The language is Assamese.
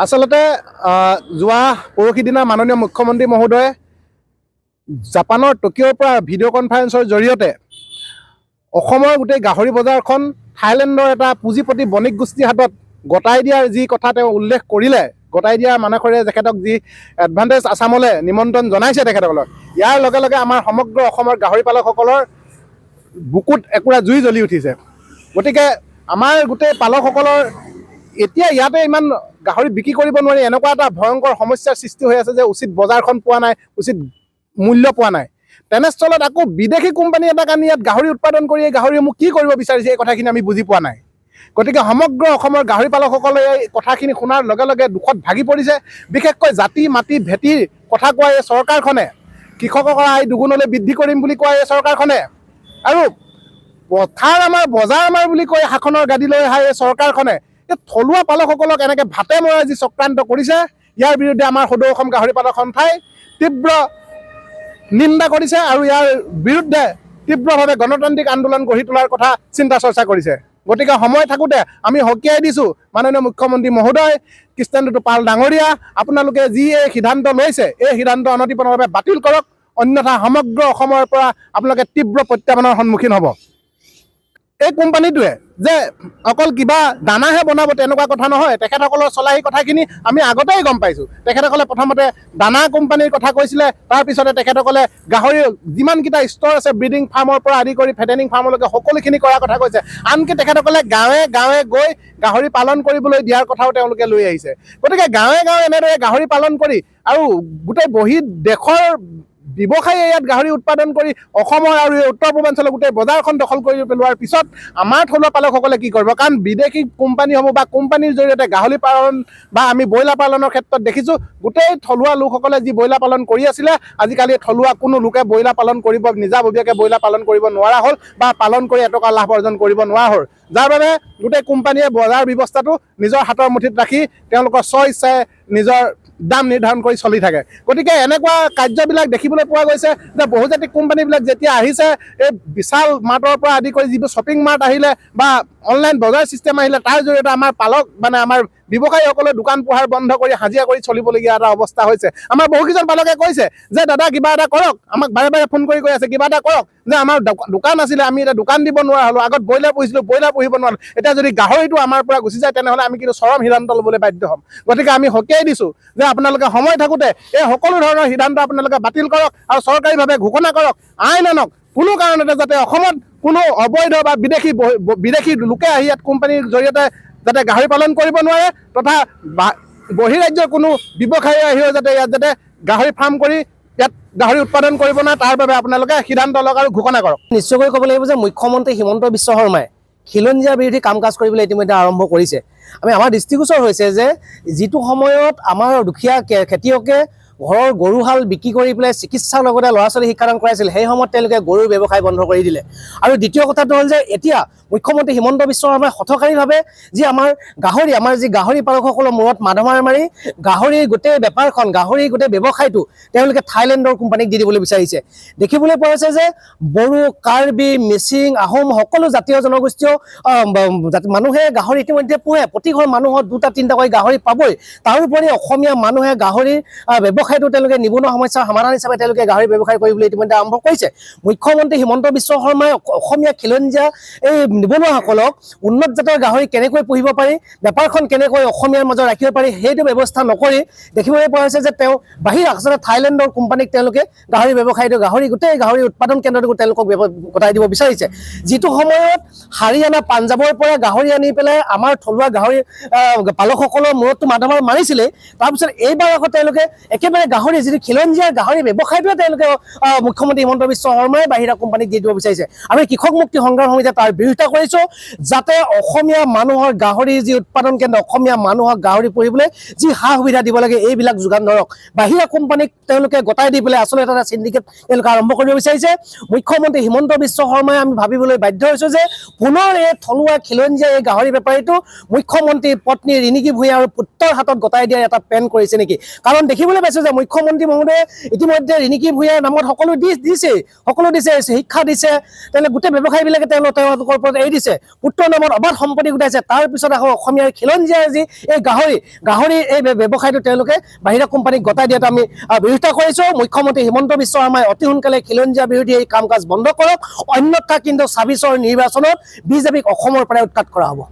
আচলতে যোৱা পৰহি দিনা মাননীয় মুখ্যমন্ত্ৰী মহোদয়ে জাপানৰ টকিঅ'ৰ পৰা ভিডিঅ' কনফাৰেন্সৰ জৰিয়তে অসমৰ গোটেই গাহৰি বজাৰখন থাইলেণ্ডৰ এটা পুঁজিপতি বণিক গোষ্ঠীৰ হাতত গতাই দিয়াৰ যি কথা তেওঁ উল্লেখ কৰিলে, গতাই দিয়া মানসেৰে তেখেতক যি এডভান্টেজ আছামলৈ নিমন্ত্ৰণ জনাইছে তেখেতসকলক, ইয়াৰ লগে লগে আমাৰ সমগ্ৰ অসমৰ গাহৰি পালকসকলৰ বুকুত একুৰা জুই জ্বলি উঠিছে। গতিকে আমাৰ গোটেই পালকসকলৰ এতিয়া ইয়াতে ইমান গাহৰি বিক্ৰী কৰিব নোৱাৰি এনেকুৱা এটা ভয়ংকৰ সমস্যাৰ সৃষ্টি হৈ আছে যে উচিত বজাৰখন পোৱা নাই, উচিত মূল্য পোৱা নাই। তেনেস্থলত আকৌ বিদেশী কোম্পানী এটাক আনি ইয়াত গাহৰি উৎপাদন কৰি এই গাহৰিসমূহ কি কৰিব বিচাৰিছে এই কথাখিনি আমি বুজি পোৱা নাই। গতিকে সমগ্ৰ অসমৰ গাহৰি পালকসকলে এই কথাখিনি শুনাৰ লগে লগে দুখত ভাগি পৰিছে। বিশেষকৈ জাতি মাটি ভেটিৰ কথা কোৱা এই চৰকাৰখনে, কৃষকৰ আয় দুগুণলৈ বৃদ্ধি কৰিম বুলি কোৱা এই চৰকাৰখনে, আৰু পথাৰ আমাৰ বজাৰ আমাৰ বুলি কৈ শাসনৰ গাদী লৈ অহা এই চৰকাৰখনে এই থলুৱা পালকসকলক এনেকৈ ভাতে মৰাৰ যি চক্ৰান্ত কৰিছে, ইয়াৰ বিৰুদ্ধে আমাৰ সদৌ অসম গাহৰি পালক সন্থাই তীব্ৰ নিন্দা কৰিছে আৰু ইয়াৰ বিৰুদ্ধে তীব্ৰভাৱে গণতান্ত্ৰিক আন্দোলন গঢ়ি তোলাৰ কথা চিন্তা চৰ্চা কৰিছে। গতিকে সময় থাকোঁতে আমি সকীয়াই দিছোঁ মাননীয় মুখ্যমন্ত্ৰী মহোদয়, কৃষ্ণেন্দু পাল ডাঙৰীয়া, আপোনালোকে যি এই সিদ্ধান্ত লৈছে এই সিদ্ধান্ত অনতিপলমভাৱে বাতিল কৰক, অন্যথা সমগ্ৰ অসমৰ পৰা আপোনালোকে তীব্ৰ প্ৰত্যাহ্বানৰ সন্মুখীন হ'ব। এই কোম্পানীটোৱে যে অকল কিবা দানাহে বনাব তেনেকুৱা কথা নহয়, তেখেতসকলৰ চলাহী কথাখিনি আমি আগতেই গম পাইছোঁ। তেখেতসকলে প্ৰথমতে দানা কোম্পানীৰ কথা কৈছিলে, তাৰপিছতে তেখেতসকলে গাহৰি যিমানকেইটা ষ্ট'ৰ আছে ব্ৰিডিং ফাৰ্মৰ পৰা আদি কৰি ফেটেনিং ফাৰ্মলৈকে সকলোখিনি কৰাৰ কথা কৈছে। আনকি তেখেতসকলে গাঁৱে গাঁৱে গৈ গাহৰি পালন কৰিবলৈ দিয়াৰ কথাও তেওঁলোকে লৈ আহিছে। গতিকে গাঁৱে গাঁৱে এনেদৰে গাহৰি পালন কৰি আৰু গোটেই দেশৰ ব্যৱসায়ী ইয়াত গাহৰি উৎপাদন কৰি অসমৰ আৰু এই উত্তৰ পূৰ্বাঞ্চলৰ গোটেই বজাৰখন দখল কৰি পেলোৱাৰ পিছত আমাৰ থলুৱা পালকসকলে কি কৰিব? কাৰণ বিদেশী কোম্পানীসমূহ বা কোম্পানীৰ জৰিয়তে গাহৰি পালন বা আমি ব্ৰইলাৰ পালনৰ ক্ষেত্ৰত দেখিছোঁ গোটেই থলুৱা লোকসকলে যি ব্ৰইলাৰ পালন কৰি আছিলে, আজিকালি থলুৱা কোনো লোকে ব্ৰইলাৰ পালন কৰিব নিজাববীয়াকৈ ব্ৰইলাৰ পালন কৰিব নোৱাৰা হ'ল বা পালন কৰি এটকা লাভ অৰ্জন কৰিব নোৱাৰা হ'ল, যাৰ বাবে গোটেই কোম্পানীয়ে বজাৰ ব্যৱস্থাটো নিজৰ হাতৰ মুঠিত ৰাখি তেওঁলোকৰ স্ব-ইচ্ছাৰে নিজৰ দাম নিৰ্ধাৰণ কৰি চলি থাকে। গতিকে এনেকুৱা কাৰ্যবিলাক দেখিবলৈ পোৱা গৈছে যে বহুজাতিক কোম্পানীবিলাক যেতিয়া আহিছে, এই বিশাল মাৰ্টৰ পৰা আদি কৰি যিবোৰ শ্বপিং মাৰ্ট আহিলে বা অনলাইন বজাৰ ছিষ্টেম আহিলে, তাৰ জৰিয়তে আমাৰ পালক মানে আমাৰ ব্যৱসায়ীসকলে দোকান পোহাৰ বন্ধ কৰি হাজিৰা কৰি চলিবলগীয়া এটা অৱস্থা হৈছে। আমাৰ বহুকেইজন পালকে কৈছে যে দাদা কিবা এটা কৰক, আমাক বাৰে বাৰে ফোন কৰি কৈ আছে কিবা এটা কৰক, যে আমাৰ দোকান আছিলে আমি এতিয়া দোকান দিব নোৱাৰা হ'লোঁ, আগত ব্ৰইলাৰ পুহিছিলোঁ ব্ৰইলাৰ পুহিব নোৱাৰোঁ, এতিয়া যদি গাহৰিটো আমাৰ পৰা গুচি যায় তেনেহ'লে আমি কিন্তু চৰম সিদ্ধান্ত ল'বলৈ বাধ্য হ'ম। গতিকে আমি সকীয়াই দিছোঁ যে আপোনালোকে সময় থাকোঁতে এই সকলো ধৰণৰ সিদ্ধান্ত আপোনালোকে বাতিল কৰক আৰু চৰকাৰীভাৱে ঘোষণা কৰক, আইন আনক, কোনো কাৰণতে যাতে অসমত কোনো অবৈধ বা বিদেশী লোকে আহি ইয়াত কোম্পানীৰ জৰিয়তে যাতে গাহৰি পালন কৰিব নোৱাৰে, তথা বহিৰাজ্যৰ কোনো ব্যৱসায়ী আহিও যাতে ইয়াত যাতে গাহৰি ফাৰ্ম কৰি ইয়াত গাহৰি উৎপাদন কৰিব নোৱাৰে, তাৰ বাবে আপোনালোকে সিদ্ধান্ত লওক আৰু ঘোষণা কৰক। নিশ্চয়কৈ ক'ব লাগিব যে মুখ্যমন্ত্ৰী হিমন্ত বিশ্ব শৰ্মাই খিলঞ্জীয়া বিৰোধী কাম কাজ কৰিবলৈ ইতিমধ্যে আৰম্ভ কৰিছে। আমাৰ দৃষ্টিগোচৰ হৈছে যে যিটো সময়ত আমাৰ দুখীয়া খেতিয়কে ঘৰৰ গৰুহাল বিক্ৰী কৰি পেলাই চিকিৎসাৰ লগতে ল'ৰা ছোৱালী শিক্ষাদান কৰাইছিল, সেই সময়ত তেওঁলোকে গৰুৰ ব্যৱসায় বন্ধ কৰি দিলে। আৰু দ্বিতীয় কথাটো হ'ল যে এতিয়া মুখ্যমন্ত্ৰী হিমন্ত বিশ্ব শৰ্মাই হঠকাৰীভাৱে যি আমাৰ যি গাহৰি পালকসকলৰ মূৰত মাধমাৰ মাৰি গাহৰিৰ গোটেই বেপাৰখন, গাহৰিৰ গোটেই ব্যৱসায়টো তেওঁলোকে থাইলেণ্ডৰ কোম্পানীক দি দিবলৈ বিচাৰিছে। দেখিবলৈ পোৱা হৈছে যে বড়ো, কাৰ্বি, মিচিং, আহোম সকলো জাতীয় জনগোষ্ঠীয় মানুহে গাহৰি ইতিমধ্যে পোহে। প্ৰতি ঘৰ মানুহৰ 2-3টাকৈ গাহৰি পাবই। তাৰোপৰি অসমীয়া মানুহে গাহৰিৰ ব্যৱসায়টো তেওঁলোকে নিবনুৱা সমস্যাৰ সমাধান হিচাপে তেওঁলোকে গাহৰি ব্যৱসায় কৰিবলৈ ইতিমধ্যে আৰম্ভ কৰিছে। মুখ্যমন্ত্ৰী হিমন্ত বিশ্ব শৰ্মাই অসমীয়া খিলঞ্জীয়া এই নিবনুৱাসকলক উন্নত জাতৰ গাহৰি কেনেকৈ পুহিব পাৰি, বেপাৰখন কেনেকৈ অসমীয়াৰ মাজত ৰাখিব পাৰি, সেইটো ব্যৱস্থা নকৰি দেখিবলৈ পোৱা হৈছে যে তেওঁ বাহিৰ আচলতে থাইলেণ্ডৰ কোম্পানীক তেওঁলোকে গাহৰি ব্যৱসায়টো গোটেই গাহৰি উৎপাদন কেন্দ্ৰটো তেওঁলোকক গতাই দিব বিচাৰিছে। যিটো সময়ত হাৰিয়ানা, পাঞ্জাৱৰ পৰা গাহৰি আনি পেলাই আমাৰ থলুৱা গাহৰি পালকসকলৰ মূৰতটো মাধমাৰ মাৰিছিলে, তাৰপিছত এইবাৰ আকৌ তেওঁলোকে একেবাৰে গাহৰি যিটো খিলঞ্জীয়া গাহৰি ব্যৱসায়টোৱে তেওঁলোকে মুখ্যমন্ত্ৰী হিমন্ত বিশ্ব শৰ্মাই বাহিৰা কোম্পানীক দি দিব বিচাৰিছে। আমি কৃষক মুক্তি সংগ্ৰাম সমিতিয়ে তাৰ বিৰোধিতা কৰিছোঁ, যাতে অসমীয়া মানুহৰ গাহৰি যি উৎপাদন কেন্দ্ৰ, অসমীয়া মানুহক গাহৰি পুহিবলৈ যি সা সুবিধা দিব লাগে এইবিলাক যোগান ধৰক। বাহিৰা কোম্পানীক তেওঁলোকে গতাই দি পেলাই আচলতে এটা চিণ্ডিকেট তেওঁলোকে আৰম্ভ কৰিব বিচাৰিছে। মুখ্যমন্ত্ৰী হিমন্ত বিশ্ব শৰ্মাই আমি ভাবিবলৈ বাধ্য হৈছোঁ যে পুনৰ এই থলুৱা খিলঞ্জীয়া এই গাহৰি বেপাৰীটো মুখ্যমন্ত্ৰী পত্নী ৰিণিকী ভূঞা আৰু পুত্ৰৰ হাতত গতাই দিয়াৰ এটা প্লেন কৰিছে নেকি। কাৰণ দেখিবলৈ পাইছোঁ যে মুখ্যমন্ত্ৰী মহোদয়ে ইতিমধ্যে ৰিণিকী ভূঞাৰ নামত সকলো দিছে শিক্ষা দিছে, তেওঁলোকে গোটেই ব্যৱসায়ীবিলাকে তেওঁলোকৰ ওপৰত এৰি দিছে, পুত্ৰৰ নামত অবাধ সম্পত্তি গোটাইছে। তাৰপিছত আকৌ অসমীয়াৰ খিলঞ্জীয়াৰ যি এই গাহৰি এই ব্যৱসায়টো তেওঁলোকে বাহিৰা কোম্পানীক গতাই দিয়াটো আমি বিৰোধিতা কৰিছোঁ। মুখ্যমন্ত্ৰী হিমন্ত বিশ্ব শৰ্মাই অতি সোনকালে খিলঞ্জীয়া বিৰোধী এই কাম কাজ বন্ধ কৰক, অন্যথা কিন্তু ২৬ৰ নিৰ্বাচনত বিজেপিক অসমৰ পৰাই উৎখাত কৰা হ'ব।